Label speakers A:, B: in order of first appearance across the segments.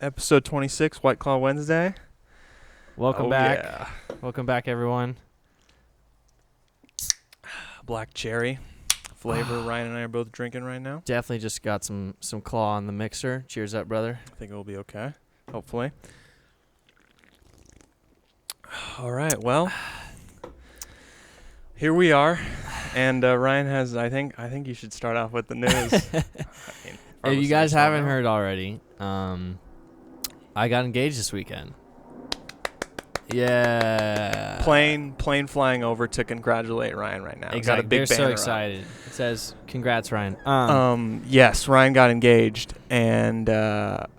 A: Episode 26, White Claw Wednesday.
B: Welcome back.
A: Yeah.
B: Welcome back, everyone.
A: Black cherry flavor. Ryan and I are both drinking right now.
B: Definitely just got some claw on the mixer. Cheers up, brother.
A: I think it will be okay, hopefully. All right, well, here we are, and Ryan has. I think you should start off with the news.
B: If you guys haven't heard already, I got engaged this weekend. Yeah.
A: Plane flying over to congratulate Ryan right now.
B: Exactly.
A: Got a big
B: They're so
A: banner
B: excited.
A: up.
B: It says, "Congrats, Ryan."
A: Yes, Ryan got engaged, and I'm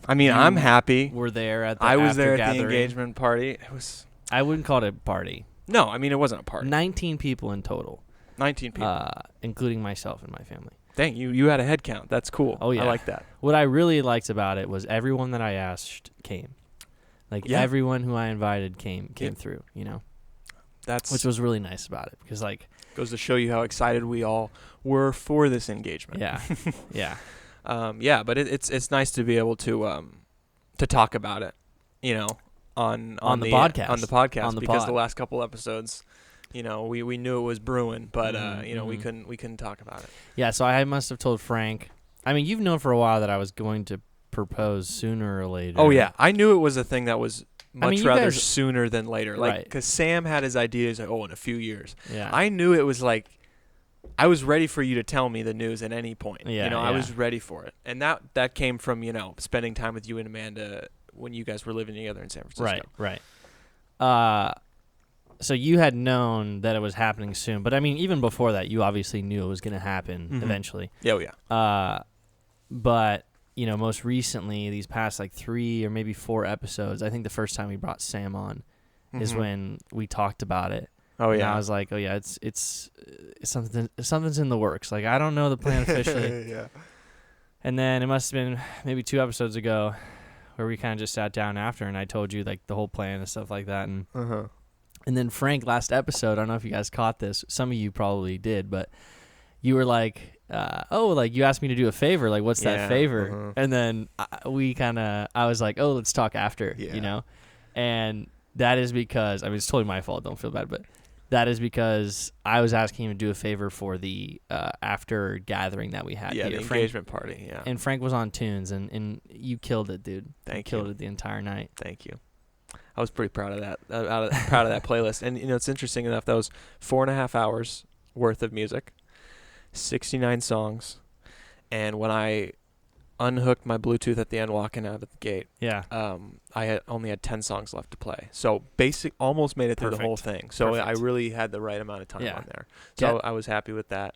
A: happy.
B: We're there at the
A: I was there at
B: gathering.
A: the engagement party. It was.
B: I wouldn't call it a party.
A: No, I mean it wasn't a party.
B: 19 people in total.
A: 19 people,
B: including myself and my family.
A: Dang, you had a head count. That's cool.
B: Oh, yeah.
A: I like that.
B: What I really liked about it was everyone that I asked came. Everyone who I invited came through, you know. Which was really nice about it because
A: goes to show you how excited we all were for this engagement.
B: Yeah. Yeah.
A: But it's nice to be able to talk about it, you know, on the podcast because the last couple episodes, you know, we knew it was brewing, but we couldn't talk about it.
B: Yeah, so I must have told Frank. I mean, you've known for a while that I was going to propose sooner or later.
A: Oh yeah, I knew it was a thing that was much rather sooner than later.
B: Right.
A: Because Sam had his ideas in a few years.
B: Yeah.
A: I knew it was like I was ready for you to tell me the news at any point.
B: Yeah,
A: I was ready for it, and that came from spending time with you and Amanda when you guys were living together in San Francisco.
B: Right. So you had known that it was happening soon, but I mean, even before that, you obviously knew it was going to happen eventually.
A: Yeah, yeah.
B: But most recently, these past 3 or maybe 4 episodes, I think the first time we brought Sam on is when we talked about it.
A: Oh yeah.
B: And I was like, oh yeah, it's something's in the works. I don't know the plan officially.
A: Yeah.
B: And then it must have been maybe 2 episodes ago where we kind of just sat down after, and I told you the whole plan and stuff like that, and. And then Frank, last episode, I don't know if you guys caught this. Some of you probably did, but you were like, you asked me to do a favor. What's that favor? And then I was like, oh, let's talk after, And that is because, I mean, it's totally my fault. Don't feel bad. But that is because I was asking him to do a favor for the after gathering that we had.
A: Yeah,
B: here.
A: the engagement party, yeah.
B: And Frank was on tunes, and you killed it, dude.
A: Thank
B: you.
A: You
B: killed it the entire night.
A: Thank you. I was pretty proud of that. Proud of that playlist, and it's interesting enough. That was 4.5 hours worth of music, 69 songs, and when I unhooked my Bluetooth at the end, walking out of the gate, I only had 10 songs left to play. So almost made it through the whole thing. So
B: Perfect.
A: I really had the right amount of time on there. So I was happy with that,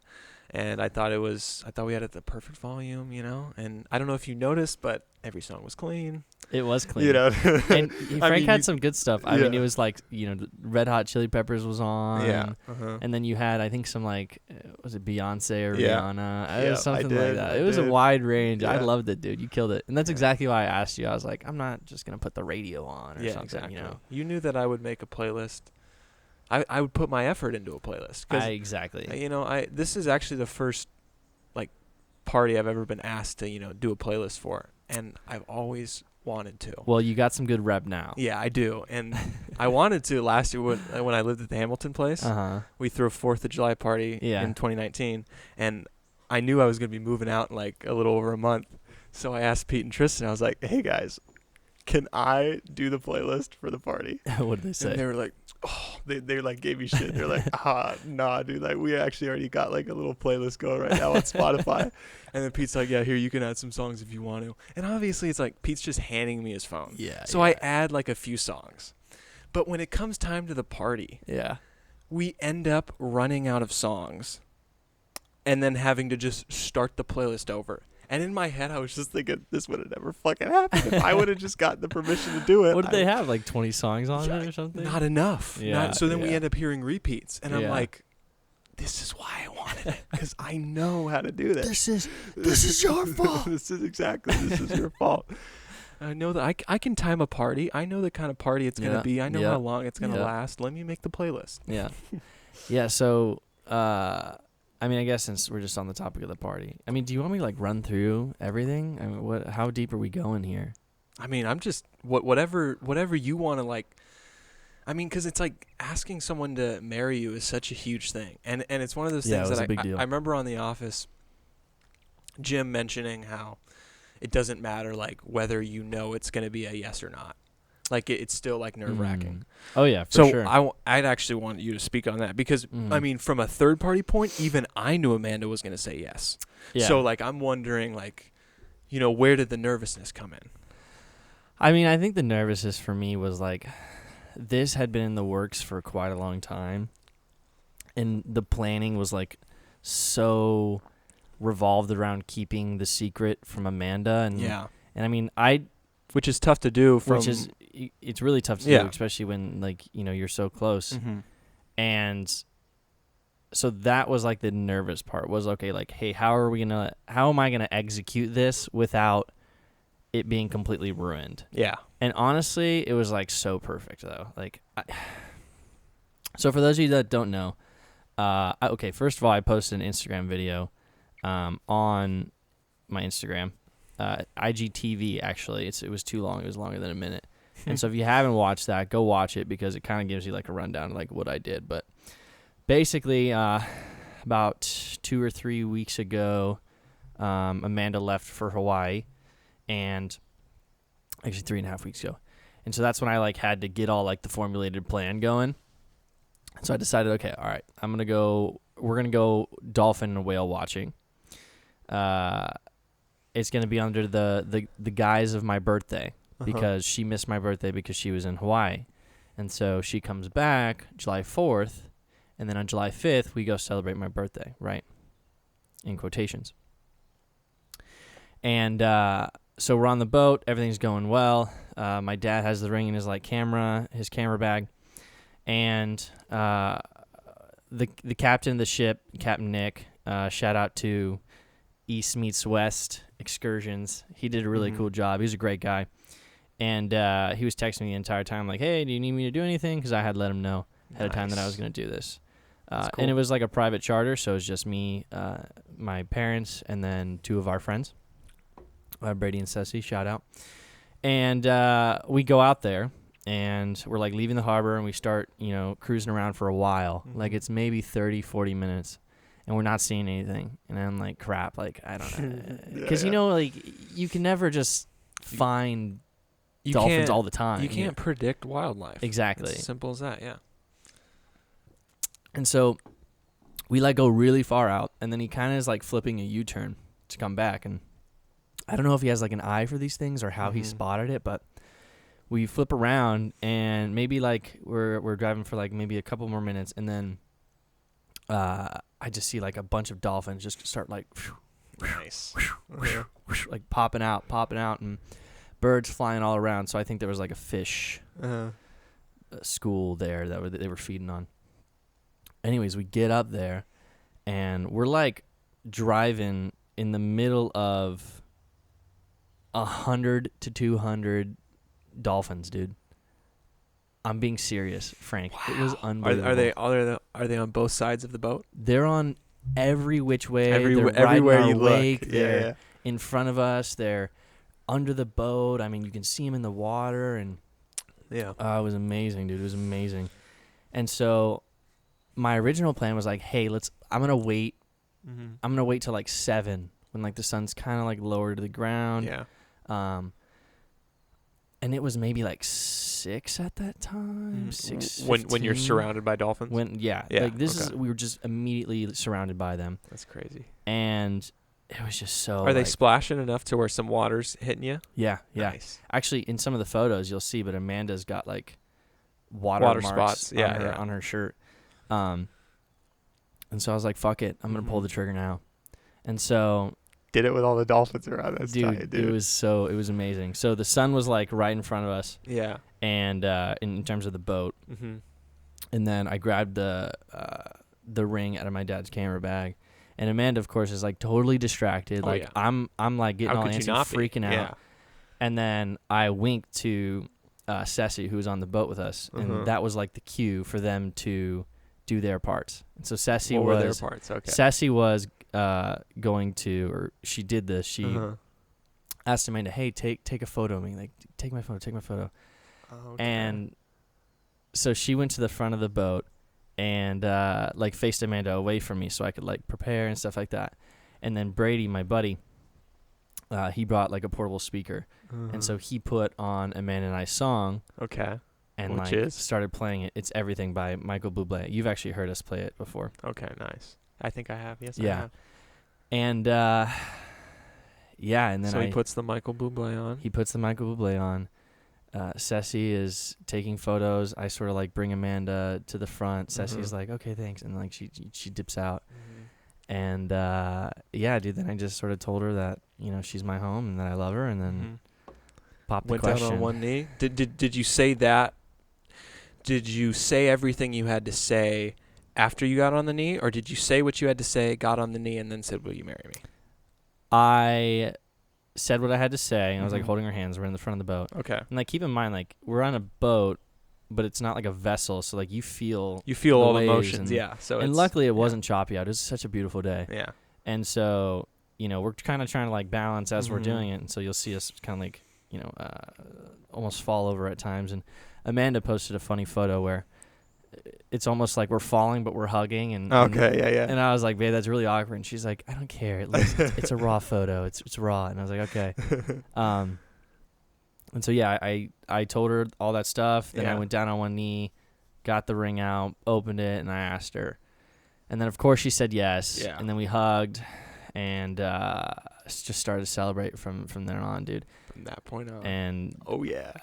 A: and I thought we had it at the perfect volume, And I don't know if you noticed, but every song was clean.
B: It was clean. And Frank had some good stuff. I mean, it was Red Hot Chili Peppers was on.
A: Yeah.
B: And then you had, I think, some was it Beyonce or Rihanna? It was something
A: like
B: that. It was a wide range. Yeah. I loved it, dude. You killed it. And that's
A: Yeah.
B: exactly why I asked you. I was like, I'm not just going to put the radio on or something,
A: exactly. You knew that I would make a playlist. I would put my effort into a playlist.
B: Exactly.
A: This is actually the first party I've ever been asked to do a playlist for, and I've always wanted to.
B: Well, you got some good rep now.
A: Yeah, I do, and I wanted to last year when I lived at the Hamilton place. We threw a 4th of July party in 2019, and I knew I was going to be moving out in a little over a month, so I asked Pete and Tristan. I was like, "Hey guys, can I do the playlist for the party?"
B: What did they say?
A: And they were like, "Oh," they gave me shit. They're like, nah, dude. We actually already got a little playlist going right now on Spotify." And then Pete's like, "Yeah, here, you can add some songs if you want to." And obviously it's Pete's just handing me his phone.
B: Yeah.
A: So I add a few songs. But when it comes time to the party, we end up running out of songs and then having to just start the playlist over. And in my head, I was just thinking, this would have never fucking happened if I would have just gotten the permission to do it.
B: What did they have, 20 songs on it or something?
A: Not enough.
B: Yeah.
A: So then we end up hearing repeats. And I'm like, this is why I wanted it, because I know how to do this.
B: This is your fault.
A: This is your fault. I know that I can time a party. I know the kind of party it's going to be. I know how long it's going to last. Let me make the playlist.
B: Yeah. Yeah, so I mean, I guess since we're just on the topic of the party, I mean, do you want me to like run through everything? I mean, how deep are we going here?
A: I mean, I'm just whatever you want to like. I mean, because it's like asking someone to marry you is such a huge thing, and it's one of those things that I remember on The Office, Jim mentioning how it doesn't matter like whether you know it's going to be a yes or not, like it's still like nerve-wracking.
B: Oh yeah, for sure.
A: So I'd actually want you to speak on that because I mean, from a third party point, even I knew Amanda was going to say yes. Yeah. So like I'm wondering like, you know, where did the nervousness come in?
B: I mean, I think the nervousness for me was like, this had been in the works for quite a long time, and the planning was like so revolved around keeping the secret from Amanda. And and I mean,
A: which is tough to do.
B: It's really tough to do, especially when like you're so close.
A: Mm-hmm.
B: And so that was like the nervous part. Was okay, like, hey, how am I gonna execute this without it being completely ruined?
A: Yeah.
B: And honestly, it was like so perfect though. Like, so for those of you that don't know, okay, first of all, I posted an Instagram video on my Instagram, IGTV actually. It was too long. It was longer than a minute. And so if you haven't watched that, go watch it because it kind of gives you like a rundown of like what I did. But basically, about 2 or 3 weeks ago, Amanda left for Hawaii, and actually 3.5 weeks ago. And so that's when I like had to get all like the formulated plan going. So I decided, okay, all right, we're going to go dolphin and whale watching. It's going to be under the guise of my birthday because she missed my birthday because she was in Hawaii. And so she comes back July 4th, and then on July 5th, we go celebrate my birthday, right? In quotations. And so we're on the boat. Everything's going well. My dad has the ring in his camera bag. And the captain of the ship, Captain Nick, shout out to East Meets West Excursions. He did a really cool job. He was a great guy. And he was texting me the entire time like, hey, do you need me to do anything? Because I had let him know ahead of time that I was going to do this. Cool. And it was like a private charter, so it was just me, my parents, and then 2 of our friends. Brady and Ceci, shout out. And we go out there, and we're like leaving the harbor, and we start, cruising around for a while. Like it's maybe 30, 40 minutes, and we're not seeing anything. And I'm like, crap, like, I don't know. Because, like, you can never just find dolphins all the time.
A: You can't predict wildlife.
B: Exactly.
A: It's as simple as that, yeah.
B: And so we go really far out, and then he kind of is like flipping a U-turn to come back, and I don't know if he has like an eye for these things or how he spotted it, but we flip around and maybe like we're driving for like maybe a couple more minutes, and then I just see like a bunch of dolphins just start like
A: nice
B: like popping out, and birds flying all around. So I think there was like a fish school there that they were feeding on. Anyways, we get up there, and we're like driving in the middle of 100 to 200 dolphins, dude. I'm being serious, Frank. Wow. It was unbelievable.
A: Are they on both sides of the boat?
B: They're on every which way.
A: Everywhere you
B: look.
A: They're
B: in front of us. They're under the boat. I mean, you can see them in the water, and it was amazing, dude. It was amazing. And so my original plan was like, hey, I'm gonna wait. I'm gonna wait till like 7 when like the sun's kind of like lower to the ground.
A: Yeah.
B: And it was maybe like 6 at that time. 6.
A: When you're surrounded by dolphins.
B: We were just immediately surrounded by them.
A: That's crazy.
B: And it was just so.
A: Are they splashing enough to where some water's hitting you?
B: Yeah.
A: Nice.
B: Actually, in some of the photos you'll see, but Amanda's got like water
A: spots.
B: On her shirt. And so I was like, fuck it, I'm gonna pull the trigger now. And so
A: did it with all the dolphins around. That's tight, dude.
B: It was amazing. So the sun was like right in front of us.
A: Yeah.
B: And in terms of the boat. And then I grabbed the ring out of my dad's camera bag, and Amanda, of course, is like totally distracted. I'm like getting all antsy, freaking out. Yeah. And then I winked to Ceci, who was on the boat with us, and that was like the cue for them to do their parts. And so Ceci
A: what
B: was
A: were their parts? Okay.
B: Ceci was going to, or she did this. She asked Amanda, "Hey, take a photo of me. Like, take my photo."
A: Okay.
B: And so she went to the front of the boat and like faced Amanda away from me so I could like prepare and stuff like that. And then Brady, my buddy, he brought like a portable speaker, and so he put on Amanda and I's song.
A: Okay.
B: And
A: Which
B: like
A: is?
B: started playing it. It's Everything by Michael Bublé. You've actually heard us play it before.
A: Okay, nice. I think I have. Yes,
B: Yeah.
A: I have.
B: And yeah, and then
A: so he puts the Michael Bublé on.
B: He puts the Michael Bublé on. Ceci is taking photos. I sort of like bring Amanda to the front. Ceci's like, okay, thanks, and like she dips out. And yeah, dude. Then I just sort of told her that she's my home and that I love her, and then popped the question.
A: Went down on one knee. Did you say that? Did you say everything you had to say after you got on the knee, or did you say what you had to say, got on the knee, and then said, "Will you marry me?"
B: I said what I had to say, and I was like holding her hands. We're in the front of the boat.
A: Okay.
B: And like keep in mind, like we're on a boat, but it's not like a vessel, so like you feel
A: all the
B: waves
A: emotions,
B: and,
A: yeah. So
B: and luckily it wasn't choppy out. It was such a beautiful day.
A: Yeah.
B: And so we're kind of trying to like balance as we're doing it, and so you'll see us kind of like almost fall over at times. And Amanda posted a funny photo where it's almost like we're falling, but we're hugging. And And I was like, babe, that's really awkward. And she's like, I don't care. It's a raw photo. It's raw. And I was like, okay. And so yeah, I told her all that stuff. Then I went down on one knee, got the ring out, opened it, and I asked her. And then of course she said yes. Yeah. And then we hugged, and just started to celebrate from there on, dude.
A: From that point on.
B: And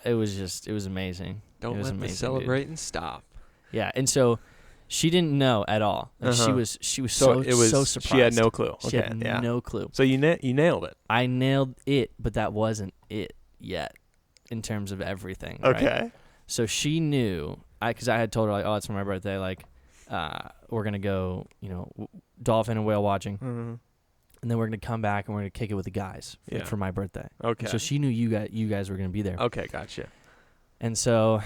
B: it was amazing.
A: Don't let the celebrating stop.
B: Yeah, and so she didn't know at all. Like she was so surprised.
A: She had no clue.
B: She had no clue.
A: So you nailed it.
B: I nailed it, but that wasn't it yet in terms of everything.
A: Okay.
B: Right? So she knew, because I had told her like, oh, it's for my birthday. Like, we're gonna go, dolphin and whale watching. And then we're going to come back and we're going to kick it with the guys for my birthday. Okay. And so she knew you guys were going to be there.
A: Okay, gotcha.
B: And so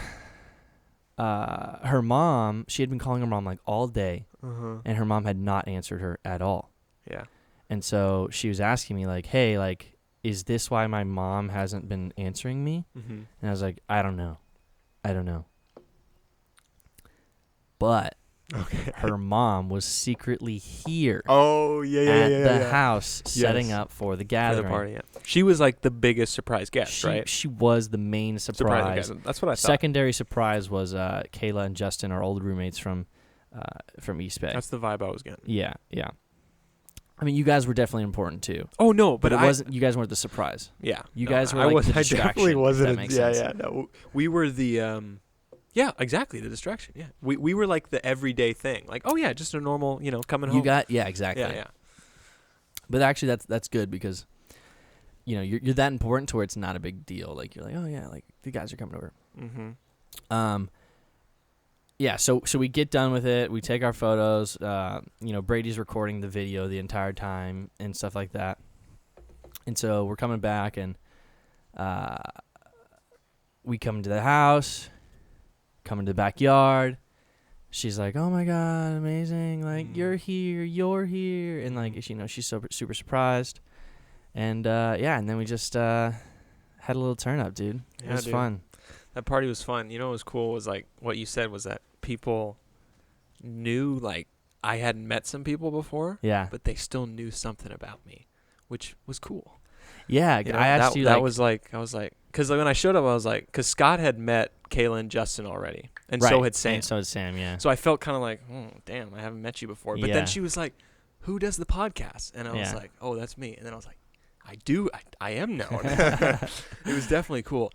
B: her mom, she had been calling her mom like all day, and her mom had not answered her at all. Yeah. And so she was asking me like, hey, like, is this why my mom hasn't been answering me? And I was like, I don't know. But her mom was secretly here.
A: Oh,
B: at the house setting up for the gathering.
A: For the party, yeah. She was like the biggest surprise guest, right?
B: She was the main surprise.
A: That's what I thought.
B: Secondary surprise was Kayla and Justin, our old roommates from East Bay.
A: That's the vibe I was getting.
B: Yeah. I mean, you guys were definitely important too.
A: Oh no, but
B: it wasn't. You guys weren't the surprise.
A: Yeah,
B: you guys were like the distraction.
A: I definitely wasn't.
B: If that makes sense.
A: Yeah. No, we were the. Yeah, exactly. The distraction. Yeah, we were like the everyday thing. Like, oh yeah, just a normal, coming home.
B: Exactly. Yeah. But actually, that's good because, you're that important to where it's not a big deal. Like you're like, oh yeah, like the guys are coming over. Yeah. So we get done with it. We take our photos. Brady's recording the video the entire time and stuff like that. And so we're coming back and, we come to the house. Come into the backyard. She's like, oh my God, amazing. Like, you're here. And like, she's super surprised. And and then we just had a little turn up, dude. It was fun.
A: That party was fun. What was cool was like what you said was that people knew, like, I hadn't met some people before. Yeah. But they still knew something about me, which was cool.
B: Yeah. I asked you
A: that was like, I was like, because like when I showed up, I was like, because Scott had met Kayla and Justin already, and so had Sam.
B: And so had Sam, yeah.
A: So I felt kind of like, damn, I haven't met you before. But then she was like, who does the podcast? And I was like, oh, that's me. And then I was like, I am known. It was definitely cool.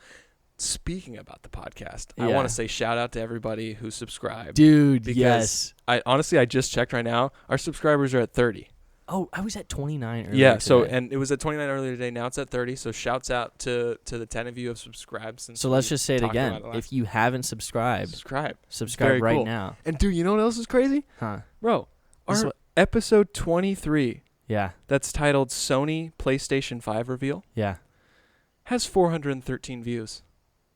A: Speaking about the podcast, I want to say shout out to everybody who subscribed.
B: Dude, yes.
A: I just checked right now. Our subscribers are at 30.
B: Oh, I was at 29 earlier.
A: Yeah,
B: today.
A: and it was at 29 earlier today. Now it's at 30. So shouts out to the 10 of you who have subscribed.
B: So let's just say it again. If you haven't subscribed, subscribe right now.
A: And dude, you know what else is crazy?
B: Huh?
A: Bro, our episode 23.
B: Yeah.
A: That's titled Sony PlayStation 5 Reveal.
B: Yeah.
A: Has 413 views.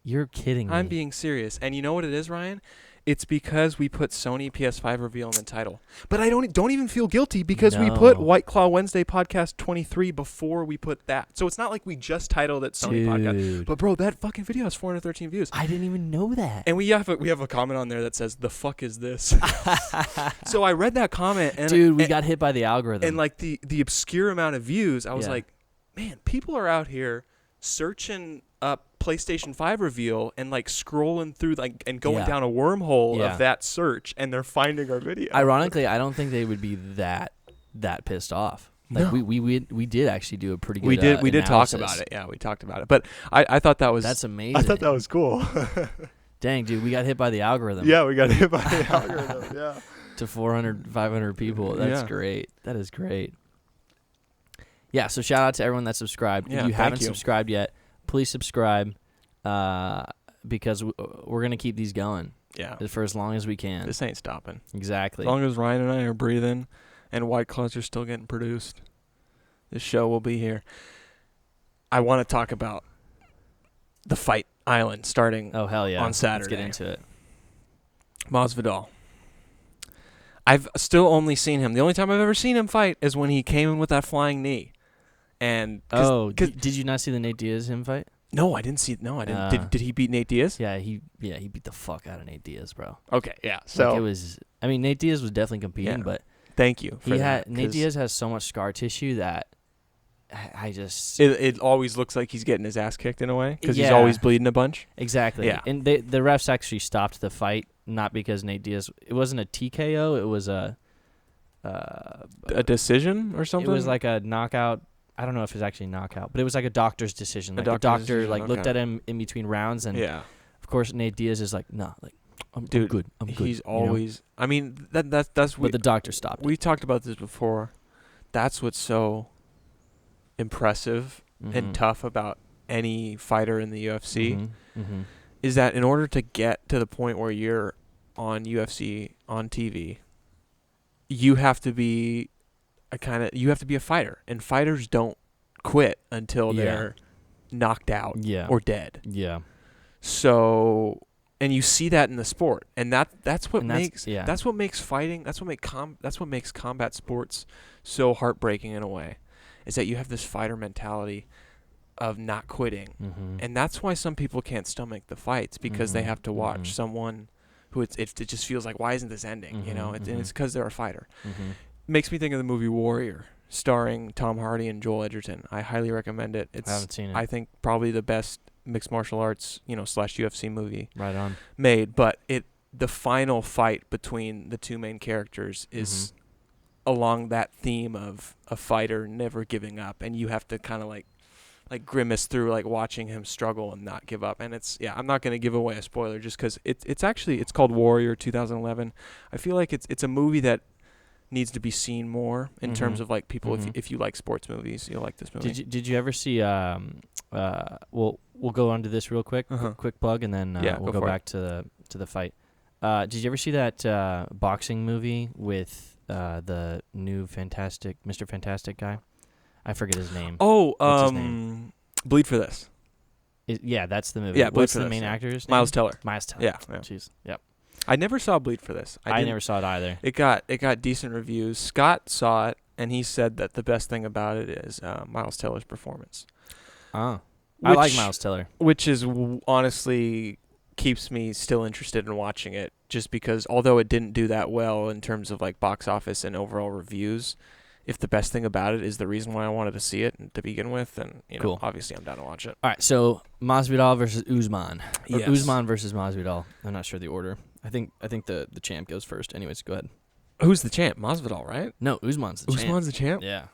B: You're kidding me.
A: I'm being serious. And you know what it is, Ryan? It's because we put Sony PS5 reveal in the title. But I don't even feel guilty because we put White Claw Wednesday podcast 23 before we put that. So it's not like we just titled it Sony podcast. But bro, that fucking video has 413 views.
B: I didn't even know that.
A: And we have a comment on there that says, "The fuck is this?" So I read that comment and
B: dude, we got hit by the algorithm.
A: And like the obscure amount of views, I was
B: Yeah.
A: like, man, people are out here searching up PlayStation 5 reveal and like scrolling through like and going down a wormhole of that search, and they're finding our video.
B: Ironically, I don't think they would be that pissed off. Like
A: No.
B: we did actually do a pretty good
A: we did talk
B: analysis.
A: about it. Yeah, we talked about it. But I thought that was
B: That's amazing.
A: I thought that was cool.
B: Dang, dude, we got hit by the algorithm.
A: Yeah, we got hit by the algorithm. Yeah.
B: To 400, 500 people. That's
A: Yeah.
B: great. That is great. Yeah, so shout out to everyone that subscribed.
A: Yeah,
B: If you
A: thank
B: haven't
A: you.
B: subscribed yet, please subscribe because we're going to keep these going
A: Yeah.
B: for as long as we can.
A: This ain't stopping.
B: Exactly.
A: As long as Ryan and I are breathing and White Claws are still getting produced, this show will be here. I want to talk about the Fight Island starting
B: Oh, hell yeah.
A: on Saturday.
B: Let's get into it.
A: Masvidal. I've still only seen him. The only time I've ever seen him fight is when he came in with that flying knee. And
B: did you not see the Nate Diaz him fight?
A: No, I didn't see. No, I didn't. Did he beat Nate Diaz?
B: Yeah, he beat the fuck out of Nate Diaz, bro.
A: Okay, yeah. So
B: like it was. I mean, Nate Diaz was definitely competing, but
A: thank you. For that,
B: Nate Diaz has so much scar tissue that I just
A: it always looks like he's getting his ass kicked in a way because he's
B: Yeah.
A: always bleeding a bunch.
B: exactly.
A: Yeah.
B: And the refs actually stopped the fight not because Nate Diaz. It wasn't a TKO. It was a
A: decision or something.
B: It was like a knockout. I don't know if it's actually a knockout, but it was like a doctor's decision. Like the
A: doctor's
B: doctor
A: decision,
B: like looked
A: okay.
B: at him in between rounds, and
A: yeah.
B: of course Nate Diaz is like, nah, like I'm good. I'm good.
A: He's
B: you know?
A: always. I mean that's
B: But the doctor stopped.
A: we talked about this before. That's what's so impressive and tough about any fighter in the UFC is that in order to get to the point where you're on UFC on TV, you have to be a fighter, and fighters don't quit until they're knocked out or dead.
B: Yeah.
A: So, and you see that in the sport, and that's what makes fighting, that's what makes combat sports so heartbreaking in a way, is that you have this fighter mentality of not quitting, and that's why some people can't stomach the fights, because they have to watch someone who it just feels like, why isn't this ending? You know, and it's because they're a fighter. Makes me think of the movie Warrior, starring Tom Hardy and Joel Edgerton. I highly recommend it.
B: I haven't seen it.
A: I think probably the best mixed martial arts, / UFC movie
B: Right on.
A: made. But the final fight between the two main characters is along that theme of a fighter never giving up, and you have to kind of like grimace through like watching him struggle and not give up. And I'm not going to give away a spoiler just because it's called Warrior 2011. I feel like it's a movie that needs to be seen more in terms of like people. If you like sports movies, you'll like this movie.
B: Did you ever see? We'll go on to this real quick. Quick plug, and then we'll go back to the fight. Did you ever see that boxing movie with the new Mr. Fantastic guy? I forget his name.
A: Oh,
B: What's his name?
A: Bleed for This.
B: That's the movie.
A: Yeah,
B: What's
A: Bleed for
B: the
A: This,
B: main
A: yeah.
B: actor's name?
A: Miles Teller.
B: Miles Teller.
A: Yeah.
B: Jeez. Yep.
A: I never saw Bleed for This.
B: I never saw it either.
A: It got decent reviews. Scott saw it, and he said that the best thing about it is Miles Teller's performance.
B: Oh, I like Miles Teller.
A: Which is honestly keeps me still interested in watching it, just because although it didn't do that well in terms of like box office and overall reviews, if the best thing about it is the reason why I wanted to see it to begin with, then
B: Cool.
A: Obviously I'm down to watch it.
B: All right, so Masvidal versus Usman. Or
A: Yes.
B: Usman versus Masvidal. I'm not sure the order. I think the champ goes first. Anyways, go ahead.
A: Who's the champ? Masvidal, right?
B: No, Usman's the champ.
A: Usman's the champ?
B: Yeah.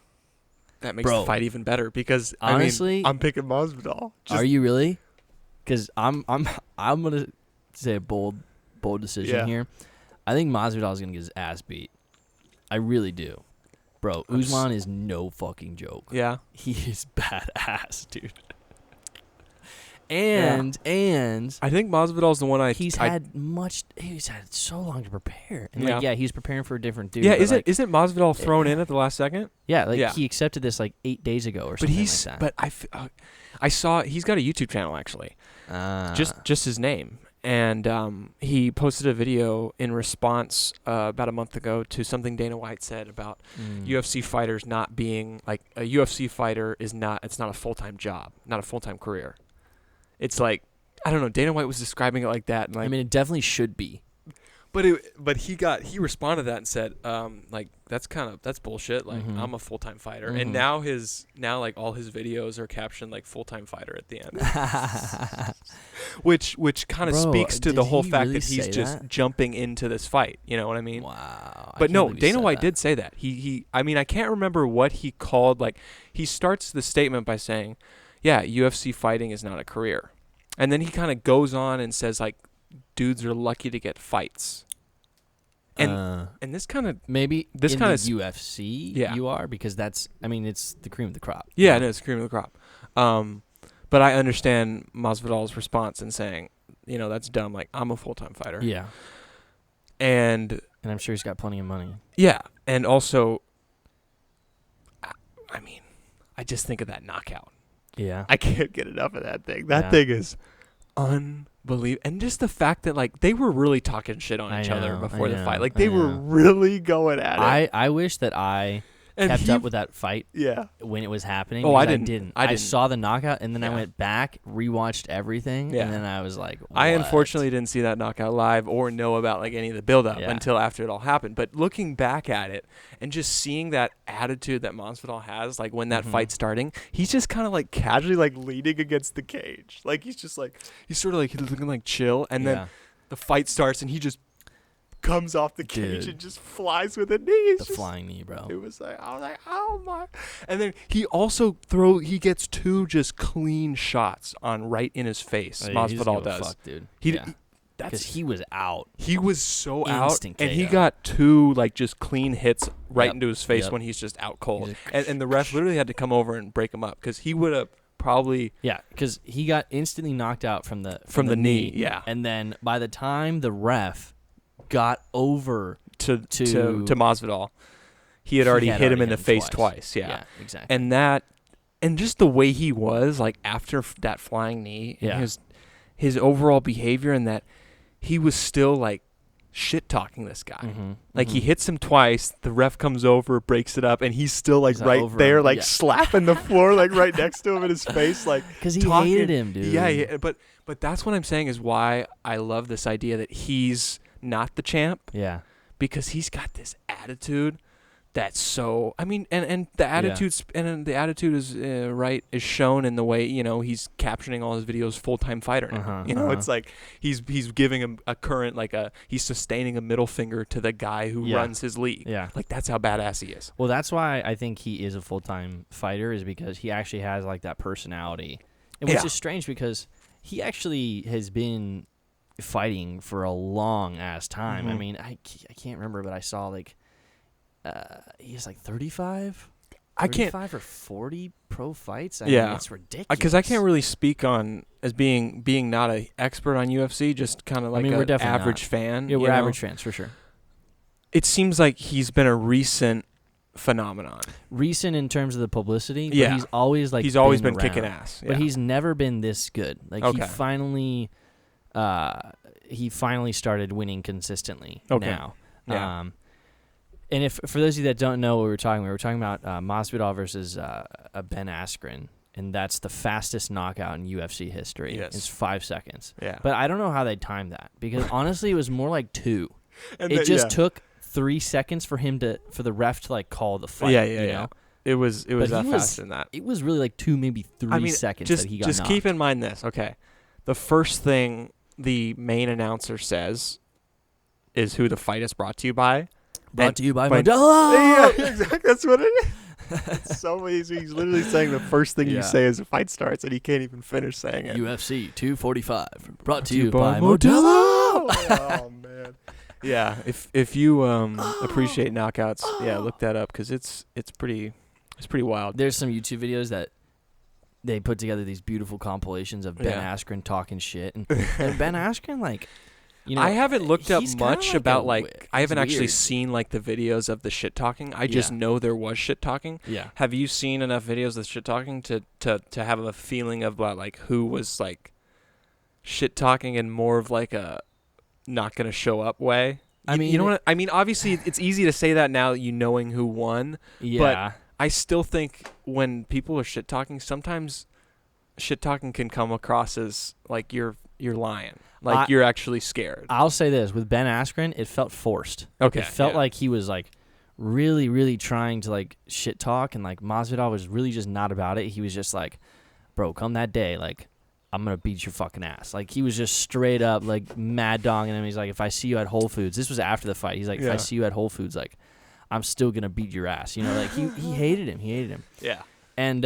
A: That makes the fight even better because
B: honestly,
A: I'm picking Masvidal.
B: Are you really? Because I'm gonna say a bold decision here. I think Masvidal is gonna get his ass beat. I really do, bro. Usman is no fucking joke.
A: Yeah,
B: he is badass, dude. And
A: I think Masvidal's the one
B: he's had so long to prepare. And he's preparing for a different dude.
A: Yeah, isn't Masvidal thrown in at the last second?
B: Yeah, he accepted this like 8 days ago or something like that.
A: But I saw he's got a YouTube channel actually. Just his name. And he posted a video in response about a month ago to something Dana White said about UFC fighters not being like a UFC fighter is not. It's not a full-time job, not a full-time career. It's like, I don't know. Dana White was describing it like that. And like,
B: I mean, it definitely should be.
A: But he responded to that and said, like, that's bullshit. Like, I'm a full-time fighter. And now like all his videos are captioned like full-time fighter at the end. which kind of speaks to the whole fact that he's just jumping into this fight. You know what I mean?
B: Wow.
A: But no, Dana White did say that. I mean, I can't remember what he called, like, he starts the statement by saying, yeah, UFC fighting is not a career. And then he kind of goes on and says, like, dudes are lucky to get fights. And this kind of
B: maybe
A: this
B: in
A: kind
B: the
A: of
B: UFC
A: yeah.
B: you are, because that's, I mean, it's the cream of the crop.
A: Yeah, no, it's the cream of the crop. But I understand Masvidal's response in saying, you know, that's dumb. Like, I'm a full-time fighter.
B: Yeah.
A: And
B: I'm sure he's got plenty of money.
A: Yeah, and also, I mean, I just think of that knockout.
B: Yeah.
A: I can't get enough of that thing. That thing is unbelievable. And just the fact that, like, they were really talking shit on each other before the fight. Like, they were really going at it.
B: I wish that I kept up with that fight when it was happening.
A: Oh, I
B: didn't. I saw the knockout, and then I went back, rewatched everything, and then I was like, what?
A: I unfortunately didn't see that knockout live or know about, like, any of the build-up until after it all happened. But looking back at it and just seeing that attitude that Masvidal has, like, when that fight's starting, he's just kind of, like, casually, like, leaning against the cage. Like, he's just, like, he's sort of, like, he's looking, like, chill. And then the fight starts, and he just comes off the cage and just flies with a knee.
B: The flying knee, bro.
A: It was like, I was like, oh my. And then he also he gets 2 just clean shots on right in his face. Masvidal does.
B: Fuck, dude. Because he was out.
A: He was so
B: Instant
A: out. And
B: KO.
A: he got 2 like just clean hits right into his face when he's just out cold. And the ref literally had to come over and break him up because he would have probably.
B: Yeah, because he got instantly knocked out from the
A: knee. Yeah.
B: And then by the time the ref got over
A: to Masvidal, he had already hit him in the face twice. Yeah,
B: exactly.
A: And just the way he was, like, after that flying knee, and his overall behavior, and that he was still, like, shit talking this guy. Like, he hits him twice, the ref comes over, breaks it up, and he's still, like, right there, like, slapping the floor, like, right next to him in his face, like,
B: because he hated him, dude.
A: Yeah, but that's what I'm saying is why I love this idea that he's not the champ.
B: Yeah.
A: Because he's got this attitude that's so, I mean, and the attitude's and the attitude is is shown in the way, you know, he's captioning all his videos full-time fighter now. You know, it's like he's giving him a current, like, he's sustaining a middle finger to the guy who runs his league. Yeah. Like, that's how badass he is.
B: Well, that's why I think he is a full-time fighter, is because he actually has, like, that personality. And which is strange because he actually has been fighting for a long ass time. I mean, I can't remember, but I saw, like, he's like 35 or 40 pro fights. I mean, it's ridiculous.
A: Because I can't really speak on as being not an expert on UFC, just kind of like an average fan.
B: Yeah, we're average fans for sure.
A: It seems like he's been a recent phenomenon.
B: Recent in terms of the publicity, but
A: yeah.
B: He's always
A: been kicking ass. Yeah.
B: But he's never been this good. Like, he finally started winning consistently now.
A: Yeah.
B: And if for those of you that don't know what we were talking about Masvidal versus Ben Askren, and that's the fastest knockout in UFC history.
A: Yes.
B: It's 5 seconds.
A: Yeah.
B: But I don't know how they timed that, because honestly it was more like 2. It just took 3 seconds for the ref to, like, call the fight.
A: Yeah. It was faster than that.
B: It was really like 2, maybe 3 seconds that he got knocked.
A: Just keep in mind this, okay? The first thing the main announcer says is who the fight is brought to you by.
B: Brought to you by Modelo!
A: Yeah, exactly. That's what it is. It's so easy. He's literally saying the first thing you say as the fight starts, and he can't even finish saying it.
B: UFC 245. Brought to you by Modelo!
A: Oh, man. Yeah, if you appreciate knockouts, look that up, because it's pretty wild.
B: There's some YouTube videos that they put together, these beautiful compilations of Ben Askren talking shit, and Ben Askren, like, you know,
A: I haven't looked up much
B: like
A: about, like, I haven't actually seen, like, the videos of the shit talking. I just know there was shit talking.
B: Yeah.
A: Have you seen enough videos of shit talking to have a feeling of, like, who was, like, shit talking in more of like a not gonna show up way.
B: I mean,
A: you know what I mean? Obviously, it's easy to say that now, you knowing who won.
B: Yeah.
A: But I still think when people are shit talking, sometimes shit talking can come across as like you're lying, like you're actually scared.
B: I'll say this: with Ben Askren, it felt forced.
A: Okay,
B: it felt like he was like really, really trying to like shit talk, and like Masvidal was really just not about it. He was just like, "Bro, come that day, like I'm gonna beat your fucking ass." Like he was just straight up like mad dogging him. He's like, "If I see you at Whole Foods," this was after the fight. He's like, "If I see you at Whole Foods, like I'm still gonna beat your ass." You know, like he hated him. He hated him.
A: Yeah.
B: And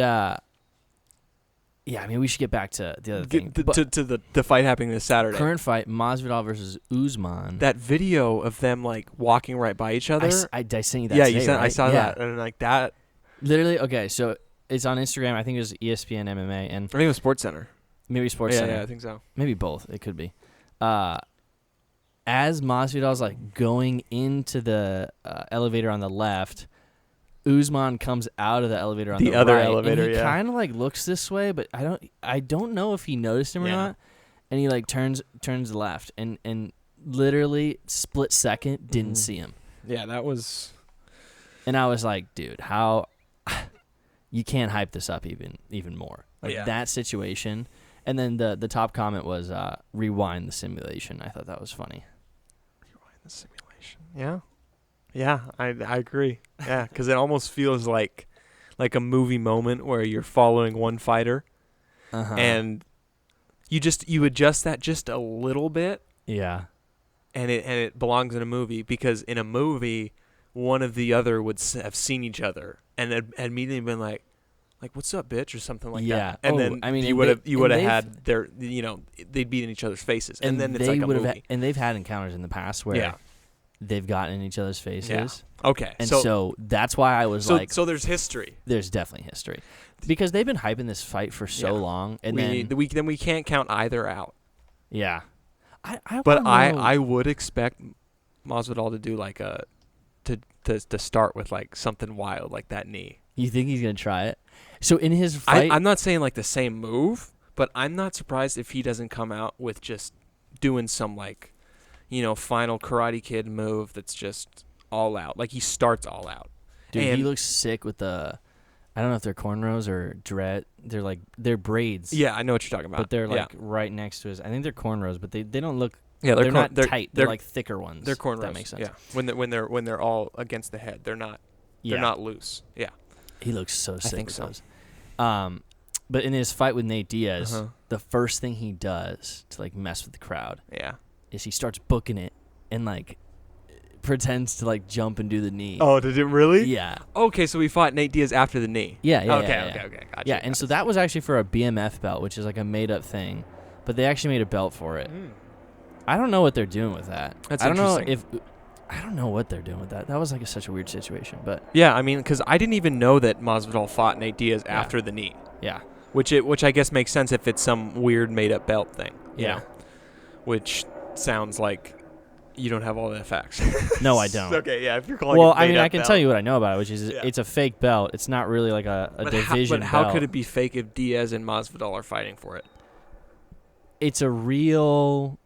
B: yeah, I mean, we should get back to the other thing.
A: To the fight happening this Saturday.
B: Current fight, Masvidal versus Usman.
A: That video of them like walking right by each other.
B: I sent you that.
A: Yeah,
B: today,
A: you sent.
B: right?
A: I saw that, and like that.
B: Literally, okay. So it's on Instagram. I think it was ESPN MMA, and
A: I think it was SportsCenter.
B: Maybe SportsCenter.
A: Yeah, I think so.
B: Maybe both. It could be. As Masvidal's like going into the elevator on the left, Usman comes out of the elevator on the
A: other
B: right,
A: elevator.
B: and he
A: yeah,
B: kind of like looks this way, but I don't know if he noticed him or not. And he like turns left, and literally split second didn't see him.
A: Yeah, that was.
B: And I was like, dude, how you can't hype this up even more. Like that situation. And then the top comment was rewind the simulation. I thought that was funny.
A: Rewind the simulation. Yeah. Yeah, I agree. Yeah, because it almost feels like a movie moment where you're following one fighter, and you adjust that just a little bit.
B: Yeah.
A: And it belongs in a movie, because in a movie, one of the other would have seen each other and had immediately been like, what's up, bitch, or something like that. And then I mean, you would have had their, they'd be in each other's faces, and then it's like a movie.
B: And they've had encounters in the past where they've gotten in each other's faces.
A: Yeah. Okay.
B: And so that's why I was like,
A: so there's history.
B: There's definitely history, because they've been hyping this fight for so long, and then
A: we can't count either out.
B: Yeah.
A: I would expect Masvidal to do like to start with like something wild like that knee.
B: You think he's gonna try it? So in his fight,
A: I'm not saying like the same move, but I'm not surprised if he doesn't come out with just doing some like, final Karate Kid move that's just all out. Like he starts all out.
B: Dude, he looks sick with the, I don't know if they're cornrows or dread. They're braids.
A: Yeah, I know what you're talking about.
B: But they're like right next to his. I think they're cornrows, but they don't look.
A: Yeah,
B: they're not tight. They're like thicker ones.
A: They're cornrows.
B: That makes sense.
A: Yeah, when they're all against the head, they're not. They're not loose. Yeah.
B: He looks so sick.
A: I think
B: with
A: so.
B: Those. But in his fight with Nate Diaz, the first thing he does to like mess with the crowd, is he starts booking it and like pretends to like jump and do the knee.
A: Oh, did it really?
B: Yeah.
A: Okay, so we fought Nate Diaz after the knee.
B: Yeah.
A: Okay. Gotcha.
B: Yeah, and so that was actually for a BMF belt, which is like a made up thing, but they actually made a belt for it. I don't know what they're doing with that.
A: That's
B: I don't know
A: interesting.
B: I don't know what they're doing with that. That was like such a weird situation, but
A: yeah, I mean, because I didn't even know that Masvidal fought Nate Diaz after the knee.
B: Yeah.
A: Which I guess makes sense if it's some weird made up belt thing.
B: Yeah.
A: Which sounds like you don't have all the facts.
B: No, I don't.
A: Okay, yeah. If you're calling
B: well,
A: it made
B: I
A: up
B: can
A: belt.
B: tell you what I know about it, which is it's a fake belt. It's not really like a division
A: But how
B: belt.
A: could it be fake if Diaz and Masvidal are fighting for it?
B: It's a real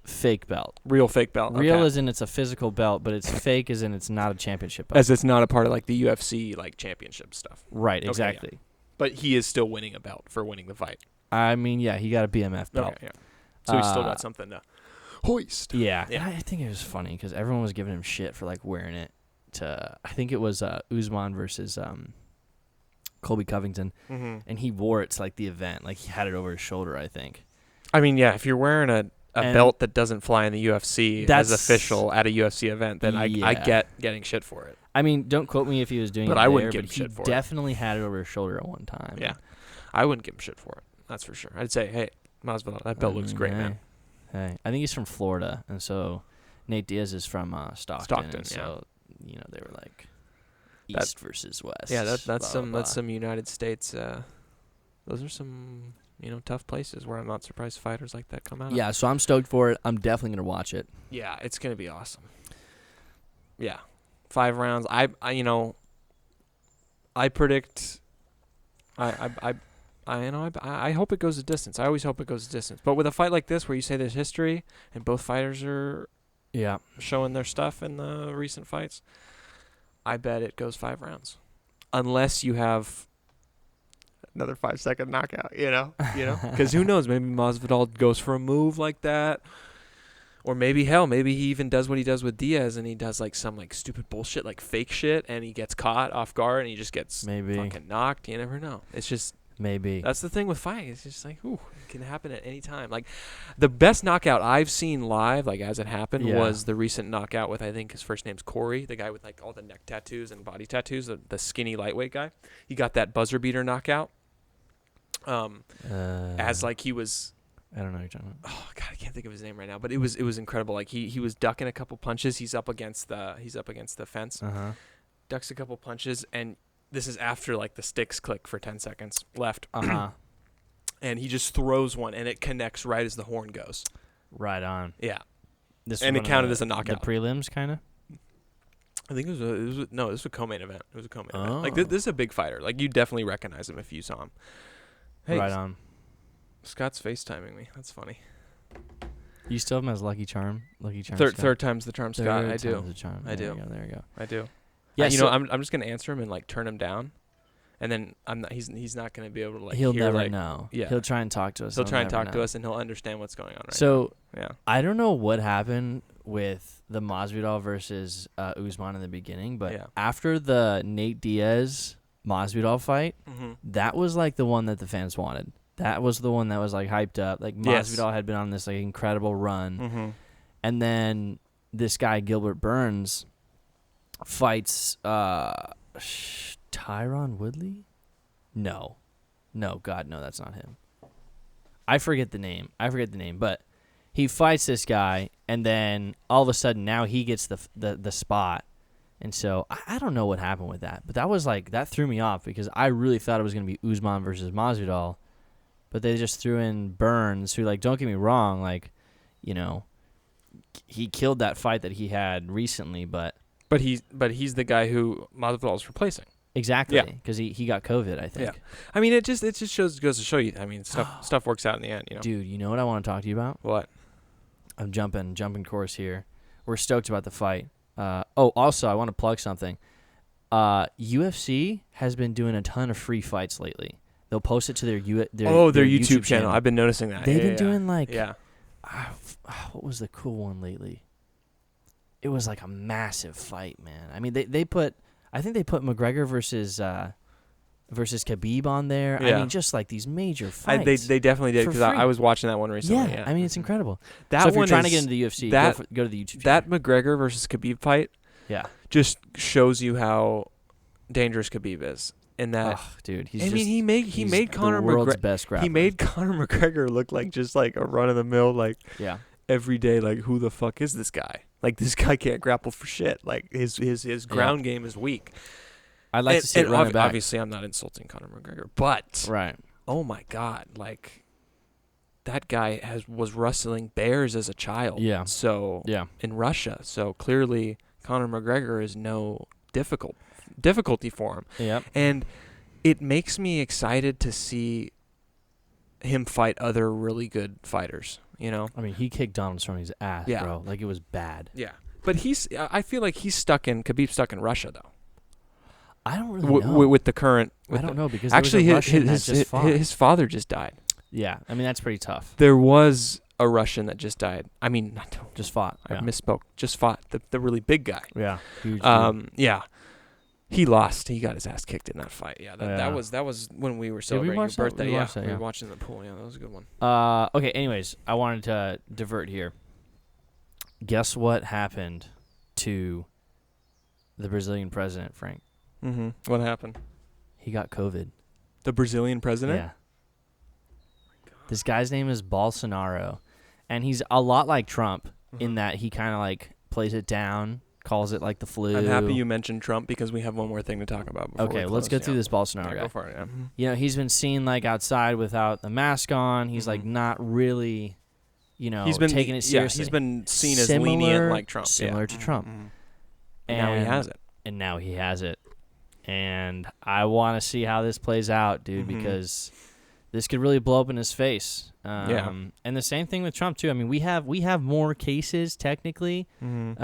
B: fake belt.
A: Real fake belt.
B: Real
A: okay.
B: as in it's a physical belt, but it's fake as in it's not a championship belt.
A: As it's not a part of like the UFC like championship stuff.
B: Right,
A: Okay,
B: exactly.
A: yeah. But he is still winning a belt for winning the fight.
B: I mean, yeah, he got a BMF belt.
A: Okay, yeah. So he's still got something to hoist.
B: Yeah. And I think it was funny because everyone was giving him shit for like wearing it to, I think it was Usman versus Colby Covington, and he wore it to like the event. Like he had it over his shoulder, I think.
A: I mean, yeah, if you're wearing a belt that doesn't fly in the UFC as official at a UFC event, then I get getting shit for it.
B: I mean, don't quote me if he was doing
A: but
B: it
A: I wouldn't
B: there,
A: give
B: but
A: him shit for
B: he definitely had it over his shoulder at one time.
A: Yeah. I wouldn't give him shit for it. That's for sure. I'd say, hey, Masvidal, that belt looks great, man.
B: Hey, I think he's from Florida, and so Nate Diaz is from Stockton. And so, they were like East versus West.
A: Yeah, that's some United States. Those are some tough places where I'm not surprised fighters like that come out.
B: Yeah, so I'm stoked for it. I'm definitely gonna watch it.
A: Yeah, it's gonna be awesome. Yeah, 5 rounds. I predict. I I hope it goes a distance. I always hope it goes a distance. But with a fight like this, where you say there's history and both fighters are showing their stuff in the recent fights, I bet it goes 5 rounds, unless you have another 5-second knockout. You know, because who knows? Maybe Masvidal goes for a move like that. Or maybe he even does what he does with Diaz, and he does like some like stupid bullshit, like fake shit, and he gets caught off guard, and he just gets fucking knocked. You never know. It's just that's the thing with fighting. It's just like, it can happen at any time. Like the best knockout I've seen live, like as it happened, was the recent knockout with, I think his first name's Corey, the guy with like all the neck tattoos and body tattoos, the skinny lightweight guy. He got that buzzer beater knockout. As like he was.
B: I don't know what you're talking about.
A: Oh God, I can't think of his name right now, but it was incredible. Like he was ducking a couple punches. He's up against the fence. Ducks a couple punches, and this is after like the sticks click for 10 seconds left. And he just throws one, and it connects right as the horn goes.
B: Right on.
A: Yeah.
B: This
A: and it counted as a knockout.
B: The prelims, kind of.
A: I think this was a co-main event. It was a co-main event. Like this is a big fighter. Like you definitely recognize him if you saw him. Hey,
B: right on.
A: Scott's FaceTiming me. That's funny.
B: You still have him as Lucky Charm?
A: Third time's the charm, Scott. I do.
B: There you go.
A: I do.
B: Yeah,
A: I'm just gonna answer him and like turn him down, and then he's not gonna be able to like.
B: He'll
A: hear,
B: never
A: like,
B: know.
A: Yeah.
B: He'll try and talk to us.
A: He'll try and talk to us, and he'll understand what's going on right now.
B: So
A: yeah,
B: I don't know what happened with the Masvidal versus Usman in the beginning, but after the Nate Diaz Masvidal fight, that was like the one that the fans wanted. That was the one that was like hyped up. Like Masvidal had been on this like incredible run, and then this guy Gilbert Burns fights Tyron Woodley. No, God, no, that's not him. I forget the name, but he fights this guy, and then all of a sudden now he gets the spot, and so I don't know what happened with that, but that was like that threw me off because I really thought it was gonna be Usman versus Masvidal. But they just threw in Burns, who, like, don't get me wrong, like, you know, he killed that fight that he had recently, but
A: he's the guy who Masvidal is replacing.
B: Exactly, because he got COVID, I think.
A: Yeah, I mean, it just goes to show you. I mean, stuff works out in the end, you know.
B: Dude, you know what I want to talk to you about?
A: What?
B: I'm jumping course here. We're stoked about the fight. Also, I want to plug something. UFC has been doing a ton of free fights lately. They'll post it to their
A: YouTube channel. I've been noticing that.
B: They've been doing like what was the cool one lately? It was like a massive fight, man. I mean, I think they put McGregor versus Khabib on there.
A: Yeah.
B: I mean, just like these major fights.
A: They definitely did because I was watching that one recently. Yeah,
B: I mean, it's incredible.
A: That
B: so if
A: one
B: you're trying to get into the UFC, go to the YouTube channel.
A: That McGregor versus Khabib fight, just shows you how dangerous Khabib is. In that,
B: dude,
A: he made Conor
B: world's best grappler.
A: He made Conor McGregor look like just like a run of the mill, like every day, like who the fuck is this guy? Like this guy can't grapple for shit. Like his ground game is weak.
B: I'd like to see it run back.
A: Obviously, I'm not insulting Conor McGregor, but oh my god, like that guy was wrestling bears as a child.
B: Yeah.
A: So in Russia, so clearly Conor McGregor is no difficulty for him.
B: Yep.
A: And it makes me excited to see him fight other really good fighters, you know?
B: I mean, he kicked Donald Cerrone's ass, bro. Like, it was bad.
A: Yeah. But I feel like Khabib's stuck in Russia, though.
B: I don't really know.
A: With the current...
B: I don't know, because
A: actually,
B: his
A: father just died.
B: Yeah. I mean, that's pretty tough.
A: There was a Russian that just died. I mean,
B: just fought.
A: I misspoke. Just fought. The really big guy.
B: Yeah. Huge
A: yeah. He lost. He got his ass kicked in that fight. Yeah, that was when we were celebrating your birthday. We were watching the pool. Yeah, that was a good one.
B: Okay. Anyways, I wanted to divert here. Guess what happened to the Brazilian president, Frank?
A: Mm-hmm. What happened?
B: He got COVID.
A: The Brazilian president?
B: Yeah. This guy's name is Bolsonaro, and he's a lot like Trump in that he kind of like plays it down. Calls it like the flu.
A: I'm happy you mentioned Trump because we have one more thing to talk about before
B: Okay, let's go through this Bolsonaro guy.
A: Go for it, yeah.
B: You know, he's been seen like outside without the mask on. He's like not really, taking it seriously.
A: He's been seen as lenient like Trump.
B: Similar to Trump.
A: And now he has it.
B: And now he has it. And I want to see how this plays out, dude, because this could really blow up in his face. And the same thing with Trump too. I mean, we have more cases technically than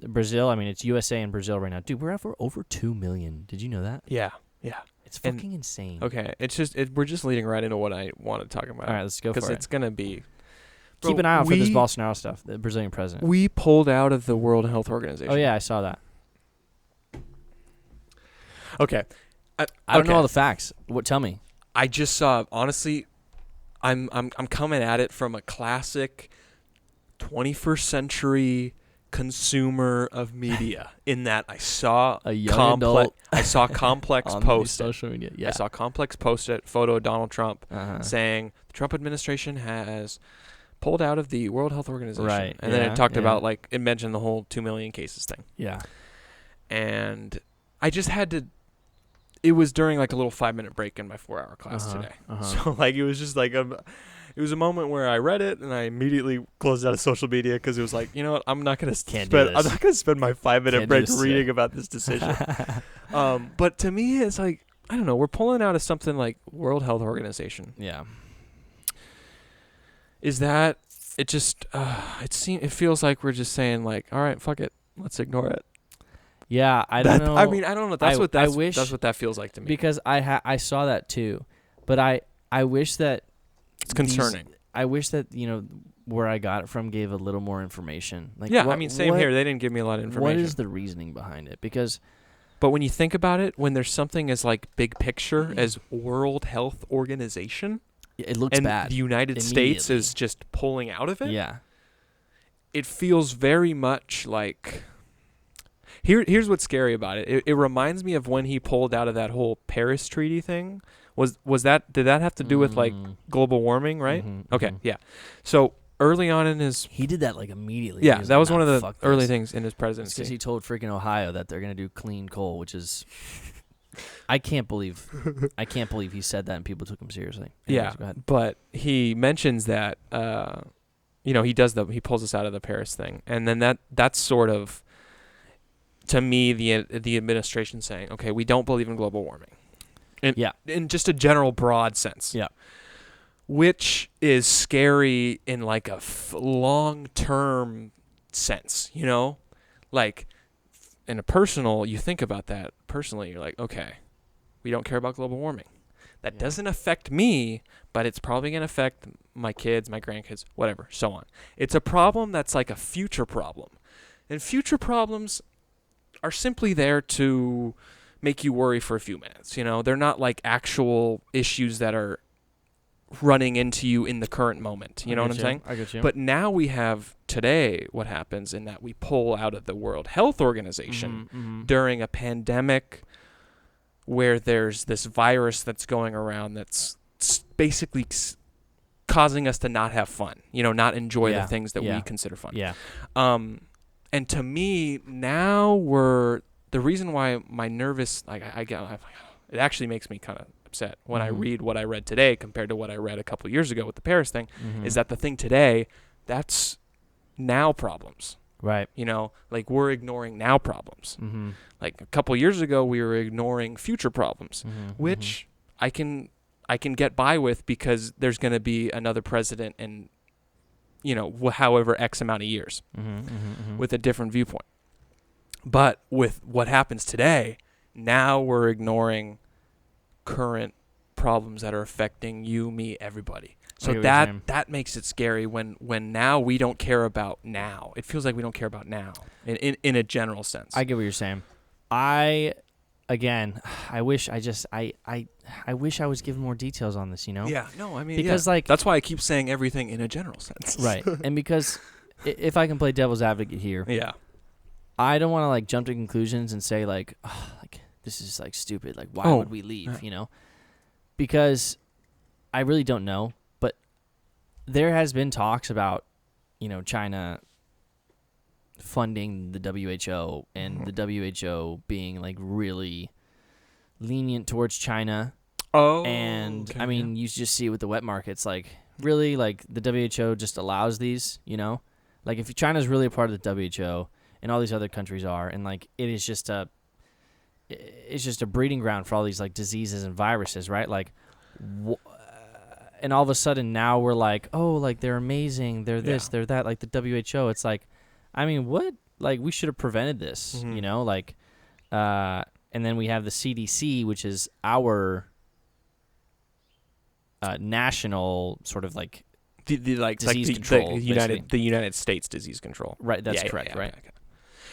B: Brazil. I mean, it's USA and Brazil right now. Dude, we're over 2 million. Did you know that?
A: Yeah.
B: It's fucking insane.
A: Okay, we're just leading right into what I want to talk about.
B: All right, let's go for it.
A: Because it's gonna be.
B: Keep an eye out for this Bolsonaro stuff, the Brazilian president.
A: We pulled out of the World Health Organization.
B: Oh yeah, I saw that.
A: Okay.
B: I don't know all the facts. Tell me.
A: I just saw. Honestly, I'm coming at it from a classic 21st century consumer of media. In that I saw
B: a young adult.
A: I saw Complex post
B: social media. Yeah.
A: I saw Complex post it photo of Donald Trump saying the Trump administration has pulled out of the World Health Organization.
B: Right.
A: And then it talked about it mentioned the whole 2 million cases thing.
B: Yeah.
A: And I just had to. It was during like a little 5-minute break in my 4-hour class today. So like it was just like it was a moment where I read it and I immediately closed out of social media because it was like, you know what, I'm not gonna spend my 5-minute break reading about this decision. But to me, it's like, I don't know, we're pulling out of something like World Health Organization.
B: Yeah.
A: Is that it? Just it feels like we're just saying like, all right, fuck it, let's ignore it.
B: Yeah, I don't know.
A: I mean, I don't know. That's what that feels like to me.
B: Because I saw that too, but I wish that
A: it's concerning.
B: I wish that where I got it from gave a little more information. Like
A: I mean, same here. They didn't give me a lot of information.
B: What is the reasoning behind it?
A: But when you think about it, when there's something as like big picture as World Health Organization,
B: it looks
A: and
B: bad.
A: The United States is just pulling out of it.
B: Yeah,
A: it feels very much like. Here's what's scary about it. It reminds me of when he pulled out of that whole Paris Treaty thing. Did that have to do with like global warming, right? Okay, yeah. So early on in his,
B: he did that like immediately.
A: Yeah, that was one of the early things in his presidency.
B: Because he told freaking Ohio that they're gonna do clean coal, which is, I can't believe he said that and people took him seriously. Anyways,
A: yeah, but he mentions that he pulls us out of the Paris thing, and then that's sort of. To me, the administration saying, okay, we don't believe in global warming. In just a general broad sense.
B: Yeah.
A: Which is scary in like a long-term sense, Like, in a personal, you think about that personally, you're like, okay, we don't care about global warming. That doesn't affect me, but it's probably going to affect my kids, my grandkids, whatever, so on. It's a problem that's like a future problem. And future problems are simply there to make you worry for a few minutes. They're not like actual issues that are running into you in the current moment. You know what I'm saying?
B: I get you.
A: But now we have today what happens in that we pull out of the World Health Organization during a pandemic where there's this virus that's going around that's basically causing us to not have fun, not enjoy the things that we consider fun.
B: Yeah.
A: And to me, now the reason why my nervous, it actually makes me kind of upset when I read what I read today compared to what I read a couple years ago with the Paris thing, is that the thing today, that's now problems.
B: Right.
A: Like we're ignoring now problems. Like a couple years ago, we were ignoring future problems, which I can get by with because there's going to be another president in however X amount of years with a different viewpoint. But with what happens today, now we're ignoring current problems that are affecting you, me, everybody. So that makes it scary when now we don't care about now. It feels like we don't care about now in a general sense.
B: I get what you're saying. I wish I wish I was given more details on this,
A: Yeah, no, I mean,
B: because
A: that's why I keep saying everything in a general sense.
B: Right. And because if I can play devil's advocate here, I don't want to jump to conclusions and say this is stupid. Like, why would we leave? Because I really don't know. But there has been talks about, China funding the WHO and the WHO being really lenient towards China.
A: Oh,
B: and okay, I mean, you just see it with the wet markets, really, the WHO just allows these, if China's really a part of the WHO and all these other countries are, and it is just a breeding ground for all these diseases and viruses, right? And all of a sudden now we're like, oh, like they're amazing, they're this, they're that, like the WHO. It's like, I mean, what? Like we should have prevented this, you know? Like, and then we have the CDC, which is our national sort of like disease control,
A: the United States disease control.
B: Right, that's correct,
A: yeah,
B: right?
A: Okay.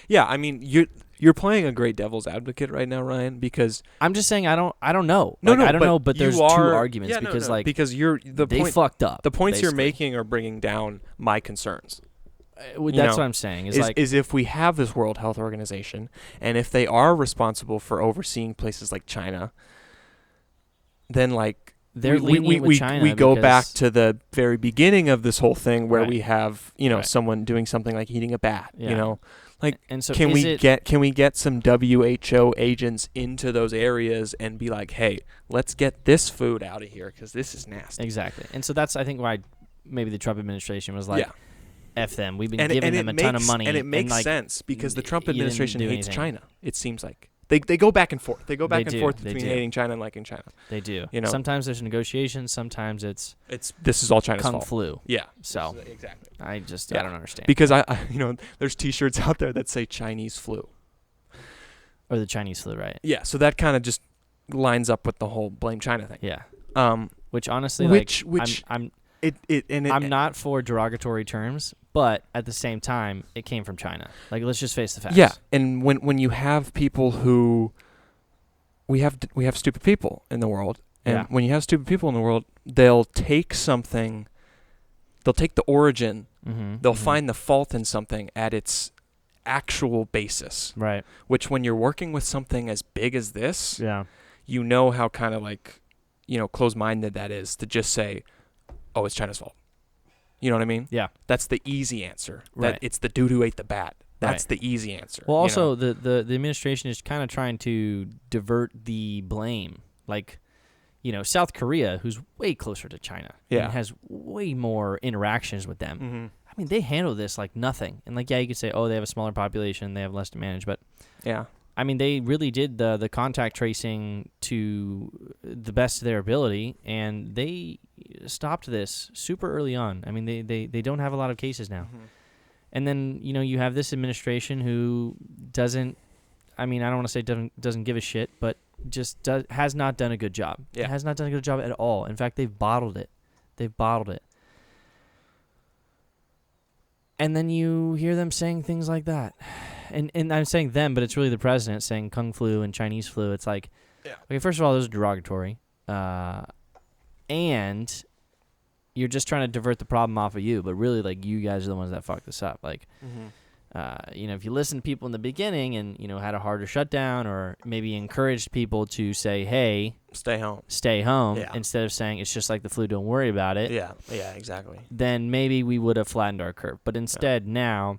A: Yeah, I mean you're playing a great devil's advocate right now, Ryan, because
B: I'm just saying I don't know.
A: No,
B: like,
A: no,
B: I don't know, but there's two arguments
A: because
B: like
A: because
B: they fucked up.
A: The points
B: basically.
A: you're making are bringing down my concerns.
B: That's what I'm saying.
A: Is if we have this World Health Organization, and if they are responsible for overseeing places like China, then like
B: they're lenient with China.
A: We go back to the very beginning of this whole thing where
B: Right.
A: we have someone doing something like eating a bat.
B: Yeah.
A: Like,
B: and so
A: can we get some WHO agents into those areas and be like, hey, let's get this food out of here because this is nasty.
B: Exactly. And so that's I think why maybe the Trump administration was like, F them. We've been giving them a ton of money.
A: And it makes
B: like,
A: sense because the Trump administration hates
B: anything.
A: China, it seems like. They go back and forth. They go back and forth
B: They
A: between
B: do.
A: hating China and liking China.
B: They do.
A: Sometimes
B: there's negotiations. Sometimes it's
A: this is all China's
B: kung
A: fault.
B: flu.
A: Yeah.
B: So
A: exactly.
B: I don't understand.
A: Because I there's T-shirts out there that say Chinese flu.
B: Or the Chinese flu, right?
A: Yeah. So that kind of just lines up with the whole blame China thing.
B: Yeah. Which honestly, I'm not for derogatory terms, but at the same time, it came from China. Like, let's just face the facts.
A: Yeah, and when you have people who we have stupid people in the world, and when you have stupid people in the world, they'll take something, they'll take the origin, they'll find the fault in something at its actual basis.
B: Right.
A: Which when you're working with something as big as this, you know how kind of like, closed-minded that is to just say, oh, it's China's fault. You know what I mean?
B: Yeah.
A: That's the easy answer.
B: Right.
A: That it's the dude who ate the bat. That's the easy answer.
B: Well, also, the administration is kind of trying to divert the blame. Like, South Korea, who's way closer to China and has way more interactions with them.
A: Mm-hmm.
B: I mean, they handle this like nothing. And, you could say, oh, they have a smaller population, they have less to manage. But, I mean, they really did the contact tracing to the best of their ability, and they stopped this super early on. I mean, they don't have a lot of cases now. Mm-hmm. And then, you have this administration who doesn't, I mean, I don't want to say doesn't give a shit, but just has not done a good job.
A: Yeah.
B: It has not done a good job at all. In fact, they've bottled it. And then you hear them saying things like that. And I'm saying them, but it's really the president saying kung flu and Chinese flu. It's like, okay, first of all, those are derogatory. And you're just trying to divert the problem off of you. But really, you guys are the ones that fucked this up. Like, if you listen to people in the beginning and, had a harder shutdown or maybe encouraged people to say, hey, stay home instead of saying it's just like the flu, don't worry about it.
A: Yeah, exactly.
B: Then maybe we would have flattened our curve. But instead now...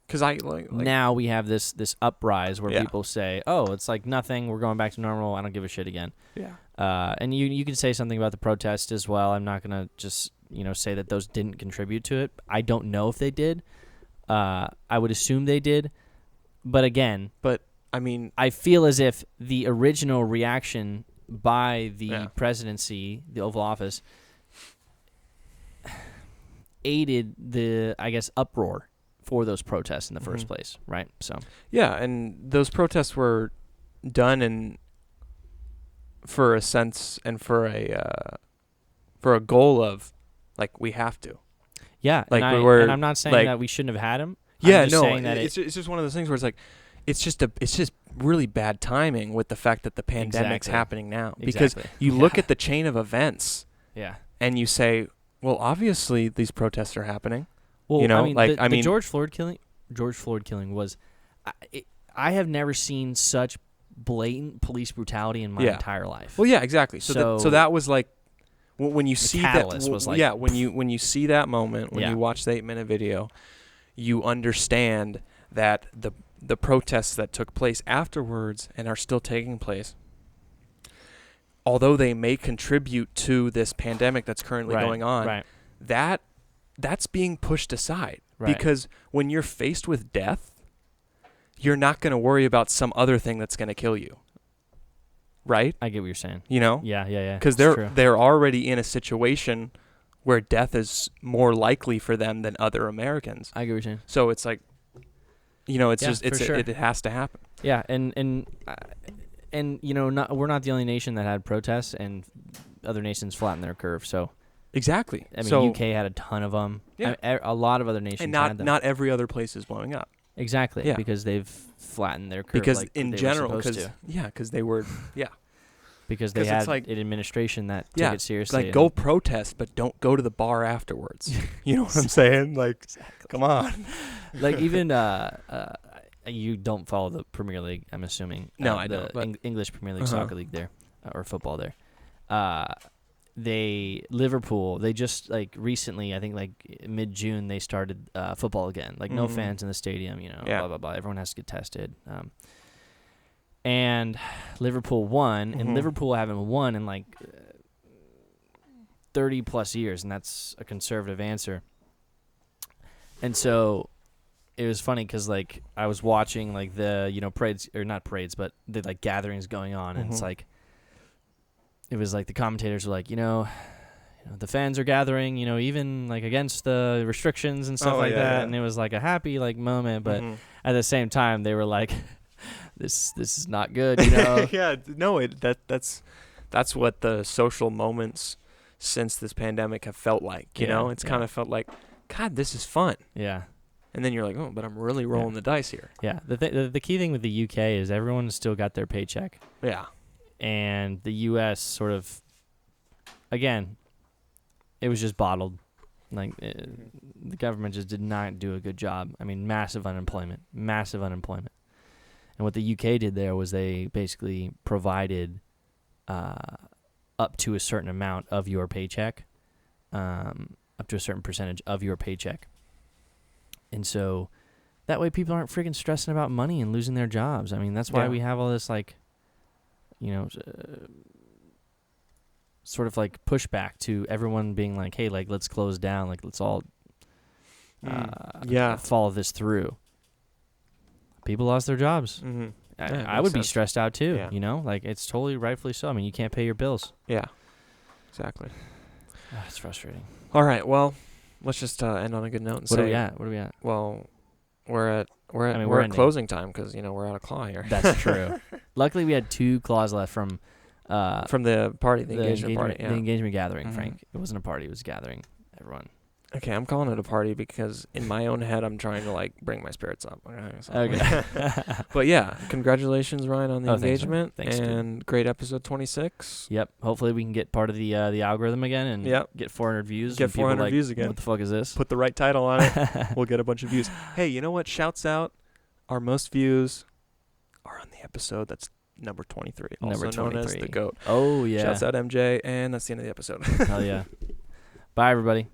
A: Because
B: now we have this uprise where people say, oh, it's like nothing. We're going back to normal. I don't give a shit again.
A: Yeah.
B: And you can say something about the protest as well. I'm not going to just, say that those didn't contribute to it. I don't know if they did. I would assume they did. But again, I feel as if the original reaction by the presidency, the Oval Office, aided the, uproar for those protests in the first place, right? So
A: and those protests were done for a sense and for a goal of we have to.
B: Yeah,
A: and
B: I'm not saying that we shouldn't have had them.
A: It's just one of those things where it's just really bad timing with the fact that the pandemic's happening now because you look at the chain of events, and you say, well, obviously these protests are happening.
B: Well, the George Floyd killing was, I have never seen such blatant police brutality in my entire life.
A: Well, yeah, exactly. So that was when you see that, when you see that moment, when you watch the 8-minute video, you understand that the protests that took place afterwards and are still taking place, although they may contribute to this pandemic that's currently going on, that's being pushed aside because when you're faced with death, you're not going to worry about some other thing that's going to kill you. right?
B: I get what you're saying.
A: You know?
B: Yeah.
A: Because they're already in a situation where death is more likely for them than other Americans.
B: I get what you're saying.
A: So it's like, it's
B: sure.
A: it has to happen.
B: Yeah, and we're not the only nation that had protests, and other nations flattened their curve. So
A: exactly.
B: I mean, UK had a ton of them.
A: Yeah.
B: A lot of other nations
A: and
B: had them.
A: not every other place is blowing up.
B: Exactly.
A: Yeah.
B: Because they've flattened their curve.
A: Because
B: like
A: in
B: they
A: general,
B: were supposed to.
A: because they were,
B: because they had an administration that took it seriously.
A: Like, go protest, but don't go to the bar afterwards. You know what I'm saying? Like, exactly. Come on.
B: Like, even you don't follow the Premier League, I'm assuming.
A: No, I don't.
B: The English Premier League soccer league there, or football there. Liverpool, they just, like, recently, I think, like, mid-June, they started football again. Like, no fans in the stadium, blah, blah, blah. Everyone has to get tested. And Liverpool won, and Liverpool haven't won in, like, 30-plus years, and that's a conservative answer. And so it was funny because, like, I was watching, like, the, parades, or not parades, but the, like, gatherings going on, and it's like, it was like the commentators were like, the fans are gathering, even, like, against the restrictions and stuff that. Yeah. And it was like a happy, like, moment, but at the same time, they were like, this is not good,
A: Yeah, no, that's what the social moments since this pandemic have felt like, it's kind of felt like, God, this is fun.
B: Yeah.
A: And then you're like, oh, but I'm really rolling the dice here.
B: Yeah. The key thing with the UK is everyone's still got their paycheck.
A: Yeah.
B: And the U.S. sort of, again, it was just bottled. Like, the government just did not do a good job. I mean, massive unemployment. And what the UK did there was they basically provided up to a certain amount of your paycheck, up to a certain percentage of your paycheck. And so that way people aren't freaking stressing about money and losing their jobs. I mean, that's why we have all this, like, sort of like pushback to everyone being like, hey, like, let's close down. Like, let's all follow this through. People lost their jobs. Mm-hmm. I would be stressed out too, like, it's totally rightfully so. I mean, you can't pay your bills.
A: Yeah, exactly.
B: It's frustrating.
A: All right, well, let's just end on a good note and
B: What are we at?
A: Well, we're at closing time because we're out of claw here.
B: That's true. Luckily, we had 2 claws left from
A: the party, the engagement party,
B: the engagement gathering. Frank, it wasn't a party; it was gathering everyone.
A: Okay, I'm calling it a party because in my own head, I'm trying to, like, bring my spirits up.
B: Okay.
A: But yeah, congratulations, Ryan, on the engagement.
B: Thanks,
A: and great episode 26.
B: Yep. Hopefully we can get part of the algorithm again and get 400 views.
A: Get 400 views again.
B: What the fuck is this?
A: Put the right title on it. We'll get a bunch of views. Hey, you know what? Shouts out. Our most views are on the episode that's number 23. Also known as the GOAT.
B: Oh, yeah.
A: Shouts out MJ. And that's the end of the episode.
B: Hell yeah. Bye, everybody.